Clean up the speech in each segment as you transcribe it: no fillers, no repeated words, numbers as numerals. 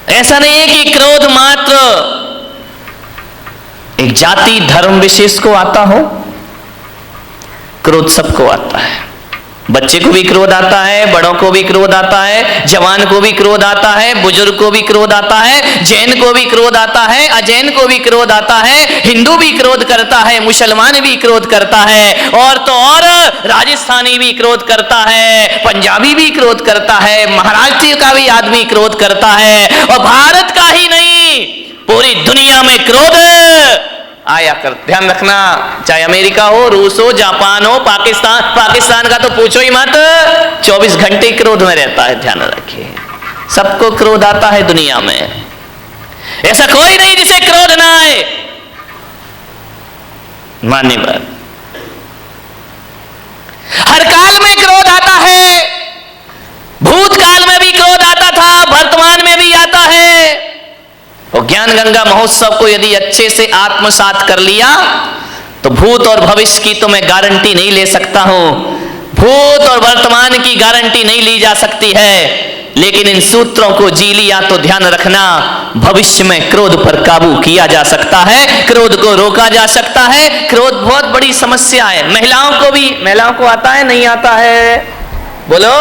ऐसा नहीं है कि क्रोध मात्र एक जाति धर्म विशेष को आता हो, क्रोध सबको आता है। बच्चे को भी क्रोध आता है, बड़ों को भी क्रोध आता है, जवान को भी क्रोध आता है, बुजुर्ग को भी क्रोध आता है, जैन को भी क्रोध आता है, अजैन को भी क्रोध आता है, हिंदू भी क्रोध करता है, मुसलमान भी क्रोध करता है, और तो और राजस्थानी भी क्रोध करता है, पंजाबी भी क्रोध करता है, महाराष्ट्र का भी आदमी क्रोध करता है, और भारत का ही नहीं पूरी दुनिया में क्रोध आया कर। ध्यान रखना, चाहे अमेरिका हो, रूस हो, जापान हो, पाकिस्तान का तो पूछो ही मत, 24 घंटे क्रोध में रहता है। ध्यान रखिए, सबको क्रोध आता है दुनिया में, ऐसा कोई नहीं जिसे क्रोध ना आए। मानने पर हर काल में क्रोध आता है, भूतकाल में भी क्रोध आता था, वर्तमान में भी आता है। और ज्ञान गंगा महोत्सव को यदि अच्छे से आत्मसात कर लिया तो भूत और भविष्य की तो मैं गारंटी नहीं ले सकता हूं, भूत और वर्तमान की गारंटी नहीं ली जा सकती है, लेकिन इन सूत्रों को जी लिया तो ध्यान रखना, भविष्य में क्रोध पर काबू किया जा सकता है, क्रोध को रोका जा सकता है। क्रोध बहुत बड़ी समस्या है। महिलाओं को आता है, नहीं आता है? बोलो,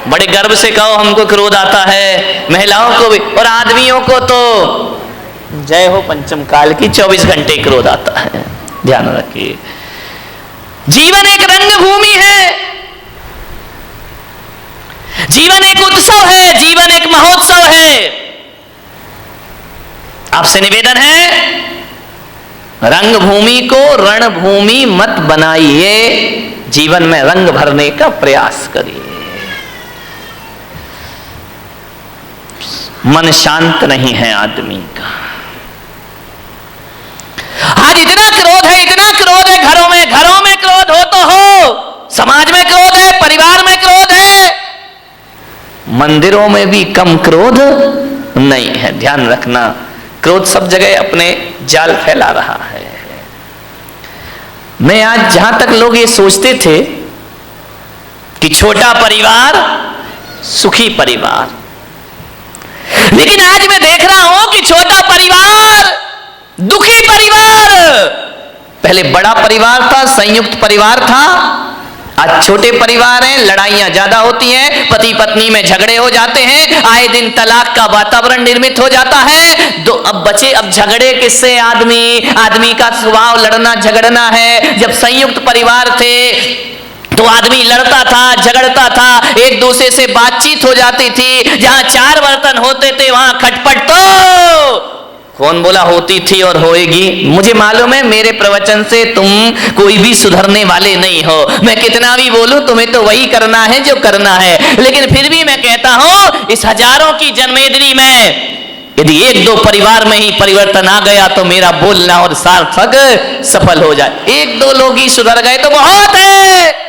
बड़े गर्व से कहो हमको क्रोध आता है, महिलाओं को भी, और आदमियों को तो जय हो पंचम काल की, 24 घंटे क्रोध आता है। ध्यान रखिए, जीवन एक रंग भूमि है, जीवन एक उत्सव है, जीवन एक महोत्सव है। आपसे निवेदन है, रंग भूमि को रणभूमि मत बनाइए, जीवन में रंग भरने का प्रयास करिए। मन शांत नहीं है आदमी का। आज इतना क्रोध है, इतना क्रोध है, घरों में क्रोध हो तो हो, समाज में क्रोध है, परिवार में क्रोध है, मंदिरों में भी कम क्रोध नहीं है। ध्यान रखना, क्रोध सब जगह अपने जाल फैला रहा है। मैं आज जहां तक लोग ये सोचते थे कि छोटा परिवार सुखी परिवार, लेकिन आज मैं देख रहा हूं कि छोटा परिवार दुखी परिवार। पहले बड़ा परिवार था, संयुक्त परिवार था, आज छोटे परिवार हैं, लड़ाइयां ज्यादा होती हैं, पति पत्नी में झगड़े हो जाते हैं, आए दिन तलाक का वातावरण निर्मित हो जाता है। अब झगड़े किससे? आदमी का स्वभाव लड़ना झगड़ना है। जब संयुक्त परिवार थे तो आदमी लड़ता था, झगड़ता था, एक दूसरे से बातचीत हो जाती थी, जहां 4 बर्तन होते थे वहां खटपट तो कौन बोला होती थी और होएगी। मुझे मालूम है मेरे प्रवचन से तुम कोई भी सुधरने वाले नहीं हो, मैं कितना भी बोलूं तुम्हें तो वही करना है जो करना है, लेकिन फिर भी मैं कहता हूं इस हजारों की जन्मेदिनी में यदि 1-2 परिवार में ही परिवर्तन आ गया तो मेरा बोलना और सार्थक सफल हो जाए। 1-2 लोग ही सुधर गए तो बहुत है।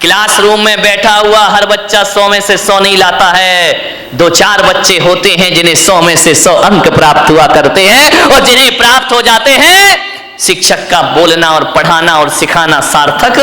क्लासरूम में बैठा हुआ हर बच्चा 100 में से 100 नहीं लाता है। 2-4 बच्चे होते हैं जिन्हें 100 में से 100 अंक प्राप्त हुआ करते हैं, और जिन्हें प्राप्त हो जाते हैं शिक्षक का बोलना और पढ़ाना और सिखाना सार्थक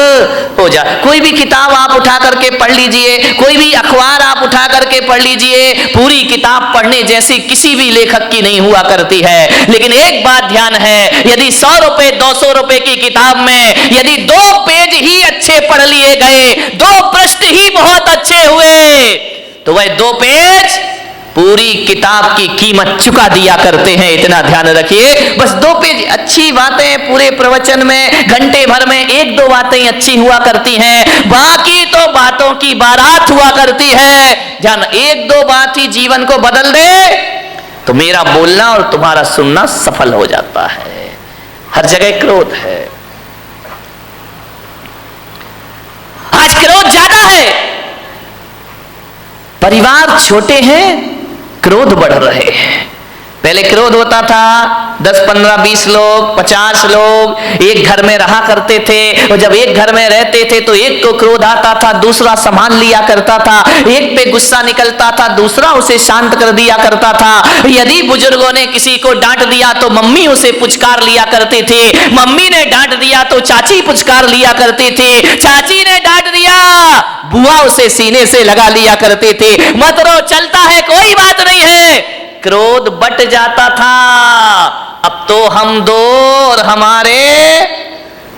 हो जाए। कोई भी किताब आप उठा करके पढ़ लीजिए, कोई भी अखबार आप उठा करके पढ़ लीजिए, पूरी किताब पढ़ने जैसी किसी भी लेखक की नहीं हुआ करती है। लेकिन एक बात ध्यान है, यदि 100 रुपए 200 रुपए की किताब में यदि 2 पेज ही अच्छे पढ़ लिए गए, 2 पृष्ठ ही बहुत अच्छे हुए, तो वह 2 पेज पूरी किताब की कीमत चुका दिया करते हैं। इतना ध्यान रखिए, बस 2 पेज अच्छी बातें पूरे प्रवचन में घंटे भर में 1-2 बातें अच्छी हुआ करती हैं, बाकी तो बातों की बारात हुआ करती है। ध्यान, 1-2 बात ही जीवन को बदल दे तो मेरा बोलना और तुम्हारा सुनना सफल हो जाता है। हर जगह क्रोध है, आज क्रोध ज्यादा है, परिवार छोटे हैं, क्रोध बढ़ रहे हैं। पहले क्रोध होता था 10, 15, 20 लोग, 50 लोग एक घर में रहा करते थे, और जब एक घर में रहते थे तो एक को क्रोध आता था, दूसरा संभाल लिया करता था, एक पे गुस्सा निकलता था, दूसरा उसे शांत कर दिया करता था। यदि बुजुर्गों ने किसी को डांट दिया तो मम्मी उसे पुचकार लिया करती थी, मम्मी ने डांट दिया तो चाची पुचकार लिया करती थी, चाची ने डांट दिया बुआ उसे सीने से लगा लिया करती थी। मत रो, चलता है, कोई बात नहीं है। क्रोध बट जाता था। अब तो हम दो और हमारे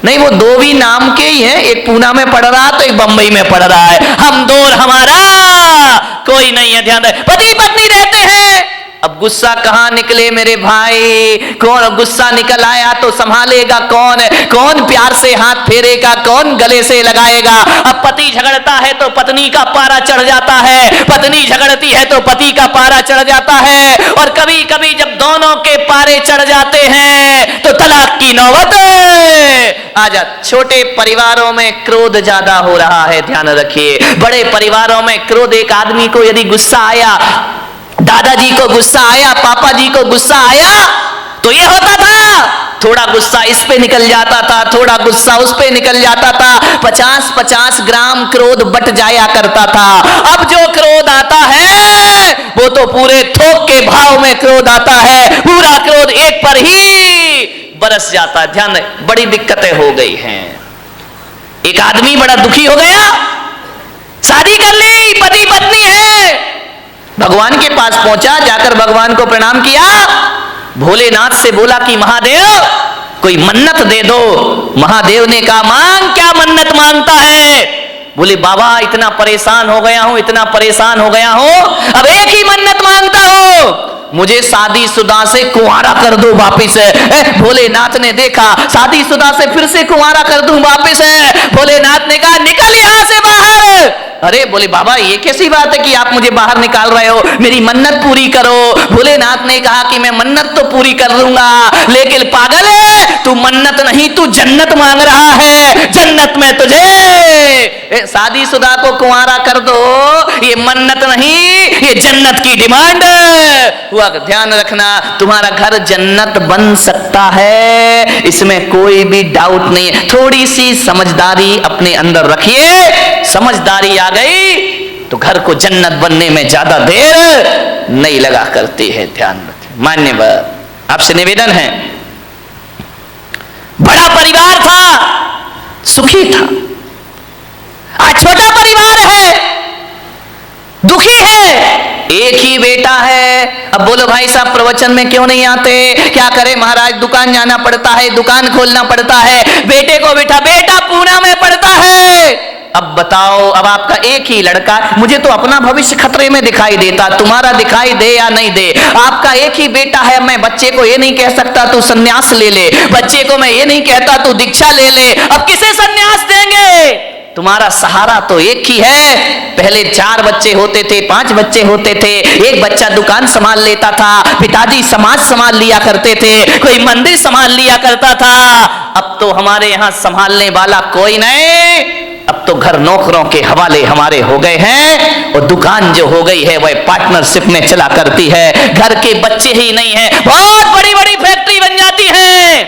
नहीं, वो दो भी नाम के ही हैं, एक पूना में पढ़ रहा तो एक बंबई में पढ़ रहा है। हम दो और हमारा कोई नहीं है। ध्यान रहे, पति पत्नी रहते हैं। अब गुस्सा कहां निकले मेरे भाई? कौन गुस्सा निकल आया तो संभालेगा कौन? कौन प्यार से हाथ फेरेगा? कौन गले से लगाएगा? अब पति झगड़ता है तो पत्नी का पारा चढ़ जाता है, पत्नी झगड़ती है तो पति का पारा चढ़ जाता है। और कभी कभी जब दोनों के पारे चढ़ जाते हैं तो तलाक की नौबत आ जाती। छोटे परिवारों में क्रोध ज्यादा हो रहा है, ध्यान रखिए। बड़े परिवारों में क्रोध, एक आदमी को यदि गुस्सा आया, दादाजी को गुस्सा आया, पापा जी को गुस्सा आया, तो ये होता था, थोड़ा गुस्सा इस पे निकल जाता था, थोड़ा गुस्सा उस पे निकल जाता था। 50-50 ग्राम क्रोध बट जाया करता था। अब जो क्रोध आता है वो तो पूरे थोक के भाव में क्रोध आता है, पूरा क्रोध एक पर ही बरस जाता है। ध्यान रहे, बड़ी दिक्कतें हो गई हैं। एक आदमी बड़ा दुखी हो गया, शादी कर ली, पति पत्नी है, भगवान के पास पहुंचा, जाकर भगवान को प्रणाम किया, भोलेनाथ से बोला कि महादेव कोई मन्नत दे दो। महादेव ने कहा मांग, क्या मन्नत मांगता है? बोले बाबा इतना परेशान हो गया हूं, इतना परेशान हो गया हूं, अब एक ही मन्नत मांगता हूं, मुझे शादीशुदा से कुंवारा कर दो वापिस। भोलेनाथ ने देखा, शादीशुदा से फिर से कुंवारा कर दूं वापिस। भोलेनाथ ने कहा निकल यहां से बाहर। अरे बोले बाबा ये कैसी बात है कि आप मुझे बाहर निकाल रहे हो, मेरी मन्नत पूरी करो। भोलेनाथ ने कहा कि मैं मन्नत तो पूरी कर लूंगा, लेकिन पागल है तू, मन्नत नहीं तू जन्नत मांग रहा है। जन्नत में तुझे शादीशुदा को कुंवारा कर दो, ये मन्नत नहीं, ये जन्नत की डिमांड हुआ। ध्यान रखना, तुम्हारा घर जन्नत बन सकता है, इसमें कोई भी डाउट नहीं है। थोड़ी सी समझदारी अपने अंदर रखिए, समझदारी आ गई तो घर को जन्नत बनने में ज्यादा देर नहीं लगा करती है। ध्यान रखें। मान्यवर, आपसे निवेदन है, बड़ा परिवार था, सुखी था, आज छोटा परिवार है, दुखी है, एक ही बेटा है। अब बोलो भाई साहब प्रवचन में क्यों नहीं आते? क्या करे महाराज, दुकान जाना पड़ता है, दुकान खोलना पड़ता है, बेटे को बेटा पूना में पड़ता है। अब बताओ, अब आपका एक ही लड़का, मुझे तो अपना भविष्य खतरे में दिखाई देता, तुम्हारा दिखाई दे या नहीं दे। आपका एक ही बेटा है, मैं बच्चे को ये नहीं कह सकता तू सन्यास ले ले, बच्चे को मैं ये नहीं कहता तू दीक्षा ले ले। अब किसे सन्यास देंगे? तुम्हारा सहारा तो एक ही है। पहले 4 बच्चे होते थे, 5 बच्चे होते थे, एक बच्चा दुकान संभाल लेता था, पिताजी समाज संभाल लिया करते थे, कोई मंदिर संभाल लिया करता था। अब तो हमारे यहां संभालने वाला कोई नहीं। अब तो घर नौकरों के हवाले हमारे हो गए हैं, और दुकान जो हो गई है वह पार्टनरशिप में चला करती है। घर के बच्चे ही नहीं है, बहुत बड़ी बड़ी फैक्ट्री बन जाती है,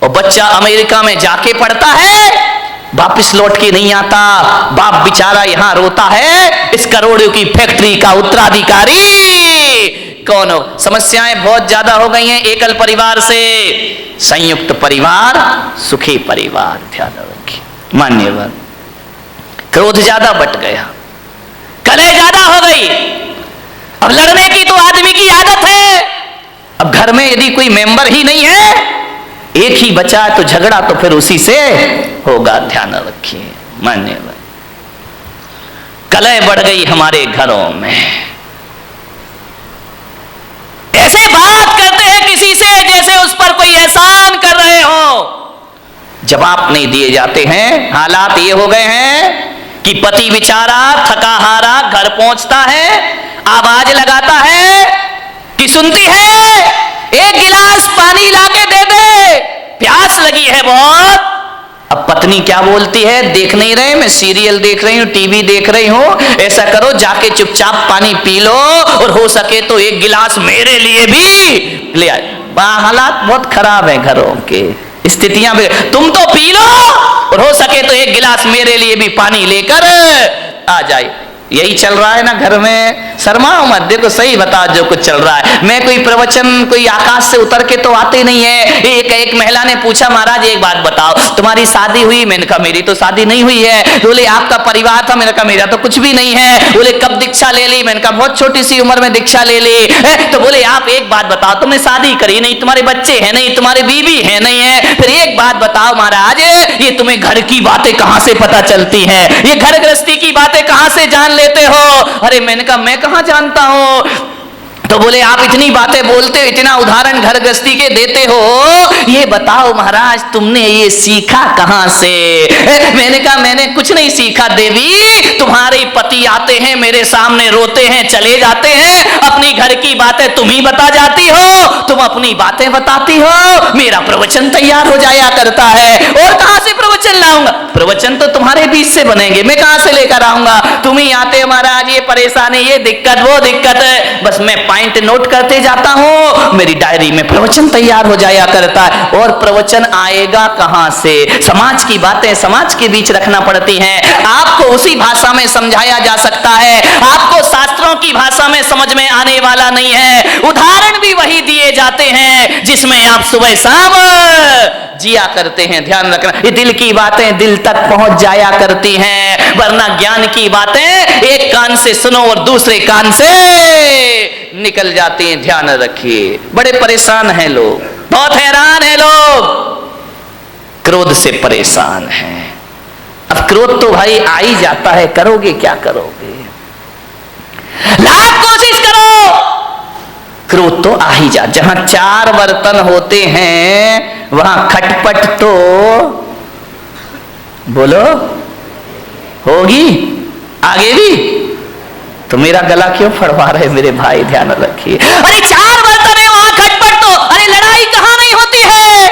और बच्चा अमेरिका में जाके पढ़ता है, वापिस लौट के नहीं आता। बाप बेचारा यहां रोता है, इस करोड़ों की फैक्ट्री का उत्तराधिकारी कौन हो? समस्याएं बहुत ज्यादा हो गई हैं एकल परिवार से। संयुक्त परिवार सुखी परिवार। ध्यान रखिए मान्यवर, क्रोध ज्यादा बट गया, कलह ज्यादा हो गई। अब लड़ने की तो आदमी की आदत है। अब घर में यदि कोई मेंबर ही नहीं है, एक ही बचा तो झगड़ा तो फिर उसी से होगा। ध्यान रखिए मान्यवर, कलह बढ़ गई हमारे घरों में। ऐसे बात करते हैं किसी से जैसे उस पर कोई एहसान कर रहे हो, जवाब नहीं दिए जाते हैं। हालात ये हो गए हैं कि पति बेचारा थका हारा घर पहुंचता है, आवाज लगाता है कि सुनती है एक गिलास पानी लाके दे दे, प्यास लगी है बहुत। अब पत्नी क्या बोलती है, देख नहीं रहे, मैं सीरियल देख रही हूं, टीवी देख रही हूं, ऐसा करो जाके चुपचाप पानी पी लो, और हो सके तो एक गिलास मेरे लिए भी ले आए। हालात बहुत खराब है घरों के, स्थितियां भी। तुम तो पी लो, और हो सके तो एक गिलास मेरे लिए भी पानी लेकर आ जाए। यही चल रहा है ना घर में? शर्माओ मत, देखो सही बताओ जो कुछ चल रहा है। मैं कोई प्रवचन कोई आकाश से उतर के तो आते नहीं है। एक महिला ने पूछा, महाराज एक बात बताओ, तुम्हारी शादी हुई? मैंने कहा मेरी तो शादी नहीं हुई है। बोले आपका परिवार था? मैंने कहा मेरा तो कुछ भी नहीं है। बोले कब दीक्षा ले ली? मैंने कहा बहुत छोटी सी उम्र में दीक्षा ले ली। तो बोले आप एक बात बताओ, तुमने शादी करी नहीं, तुम्हारे बच्चे हैं नहीं, तुम्हारी बीवी है नहीं है, फिर एक बात बताओ महाराज, ये तुम्हें घर की बातें कहां से पता चलती हैं? ये घर गृहस्थी की बातें कहां से जान लेते हो? अरे मैंने कहा मैं कहां जानता हूं। तो बोले आप इतनी बातें बोलते हो, इतना उदाहरण घर गृहस्थी के देते हो, ये बताओ महाराज तुमने ये सीखा कहां से? मैंने कहा मैंने कुछ नहीं सीखा देवी, तुम्हारे पति आते हैं मेरे सामने, रोते हैं, चले जाते हैं, अपनी घर की बातें तुम ही बता जाती हो, तुम अपनी बातें बताती हो, मेरा प्रवचन तैयार हो जाया करता है। और कहां से प्रवचन लाऊंगा? प्रवचन तो तुम्हारे बीच से बनेंगे, मैं कहां से लेकर आऊंगा? तुम ही आते हो महाराज, ये परेशानी, ये दिक्कत, वो दिक्कत है, बस मैं नोट करते जाता हूं, मेरी डायरी में प्रवचन तैयार हो जाया करता है। और प्रवचन आएगा कहां से? समाज की बातें समाज के बीच रखना पड़ती हैं। आपको उसी भाषा में समझाया जा सकता है, आपको शास्त्रों की भाषा में समझ में आने वाला नहीं है। उदाहरण भी वही दिए जाते हैं जिसमें आप सुबह शाम जिया करते हैं। ध्यान रखना, ये दिल की बातें दिल तक पहुंच जाया करती हैं, वरना ज्ञान की बातें एक कान से सुनो और दूसरे कान से निकल जाती हैं। ध्यान रखिए, बड़े परेशान हैं लोग, बहुत हैरान हैं लोग, क्रोध से परेशान हैं। अब क्रोध तो भाई आ ही जाता है, करोगे क्या करोगे? लाख कोशिश करो, क्रोध तो आ ही जा। जहां चार बर्तन होते हैं वहां खटपट तो बोलो होगी। आगे भी तो मेरा गला क्यों फड़वा रहे मेरे भाई? ध्यान रखिए, अरे चार बर्तन है वहां खटपट तो, अरे लड़ाई कहां नहीं होती है?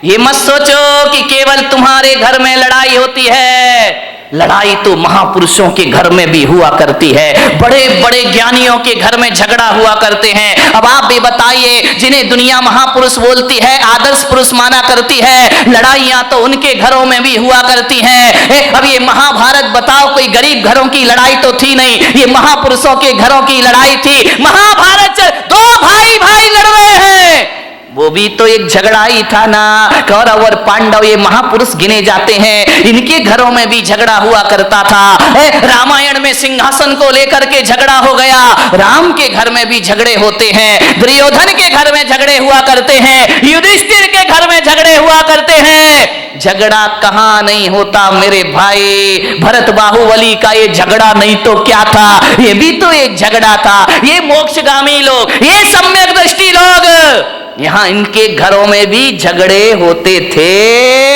ये मत सोचो कि केवल तुम्हारे घर में लड़ाई होती है, लड़ाई तो महापुरुषों के घर में भी हुआ करती है, बड़े बड़े ज्ञानियों के घर में झगड़ा हुआ करते हैं। अब आप भी बताइए, जिन्हें दुनिया महापुरुष बोलती है, आदर्श पुरुष माना करती है, लड़ाइयां तो उनके घरों में भी हुआ करती हैं। अब ये महाभारत बताओ, कोई गरीब घरों की लड़ाई तो थी नहीं, ये महापुरुषों के घरों की लड़ाई थी। महाभारत दो भाई भाई लड़ रहे हैं, वो भी तो एक झगड़ा ही था ना। कौरव और पांडव ये महापुरुष गिने जाते हैं, इनके घरों में भी झगड़ा हुआ करता था। रामायण में सिंहासन को लेकर के झगड़ा हो गया, राम के घर में भी झगड़े होते हैं, दुर्योधन के घर में झगड़े हुआ करते हैं, युधिष्ठिर के घर में झगड़े हुआ करते हैं। झगड़ा कहां नहीं होता मेरे भाई? भरत बाहुबली का ये झगड़ा नहीं तो क्या था? ये भी तो एक झगड़ा था। ये मोक्षगामी लोग, ये सम्यक दृष्टि लोग, यहां इनके घरों में भी झगड़े होते थे।